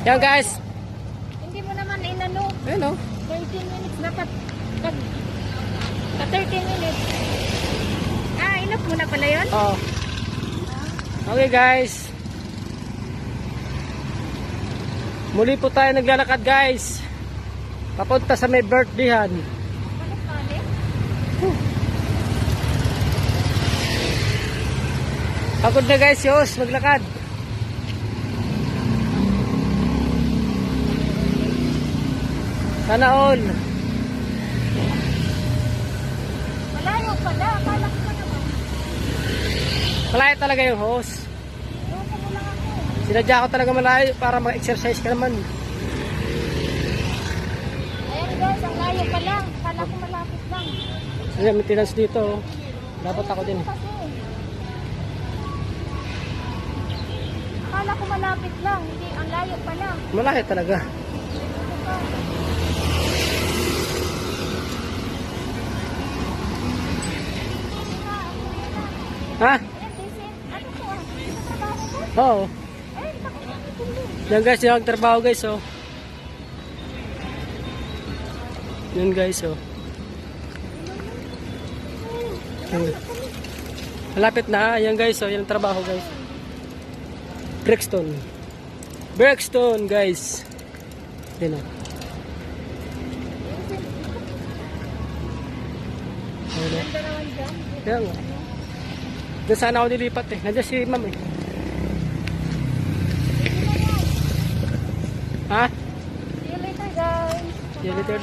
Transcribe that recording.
Yan guys. Hindi mo naman inano. Ayun o. 13 minutes dapat. Pag 13 minutes. Ah, enough mo na pala yun? Oo. Okay guys. Muli po tayo naglalakad guys. Papunta sa may birthdayhan. Palit-palit? Pagod na guys, Yos, maglakad. Sana all. Malayo pala. Akala ko pa naman. Malayo talaga yung host. Loko mo lang ako. Sinadya ko talaga malayo para mag-exercise ka naman. Ayan guys, ang layo pa lang. Akala ko malapit lang. Ayan, maintenance dito. Oh. Dapat ako din. Kasi. Akala ko malapit lang. Hindi, ang layo pa lang. Malayo talaga. Ha? Ayan, busy. Ano to ah? Sa trabaho ko? Oo. Ayun, bakit nakituloy? Yan guys, yung trabaho guys, oh. Yan guys, oh. Yan. Malapit na, yan guys, oh. Yan ang trabaho guys. Brixton. Brixton guys. Yan oh. Ayan, oh. Ganda naman dyan. Yan oh. Doon sana ako nilipat eh. Nandiyan si ma'am eh. Ha? See you later guys. Yan ito